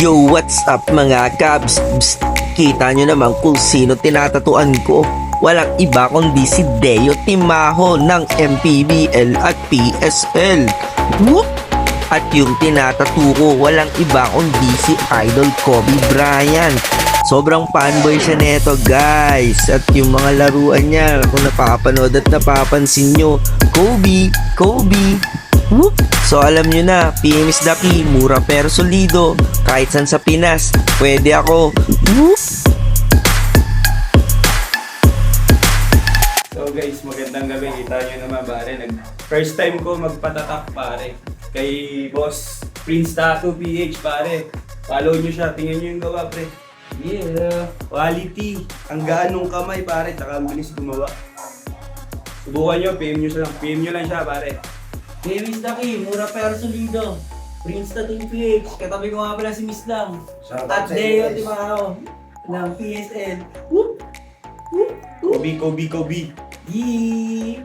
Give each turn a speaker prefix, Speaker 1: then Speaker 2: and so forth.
Speaker 1: Yo, what's up mga kabs? Psst, kita nyo naman kung sino tinatatuan ko. Walang iba kundi si Deo Timaho ng MPBL at PSL. Whoop! At yung tinatatu ko, walang iba kundi si Idol Kobe Bryant. Sobrang fanboy siya neto guys. At yung mga laruan niya, kung napapanood at napapansin nyo, Kobe. Whoop! So alam nyo na, PM is the key, mura pero solido. Kahit san sa Pinas, pwede ako. Whoop!
Speaker 2: So guys, magandang gabi. Kita nyo naman pare, first time ko magpatatak pare. Kay Boss Prince Tattoo PH pare. Follow nyo siya, tingnan nyo yung gawa pre. Yeah, quality. Ang gaan nung kamay pare, tsaka ang bilis gumawa. Subukan nyo, PM nyo lang siya pare.
Speaker 3: PM is the key, mura pero solido. Prince Tattoo PH, katabi ko nga pala si Miss Lang. At Deo Timaho ng PSL. Whoop!
Speaker 2: Kobe.
Speaker 3: Yee!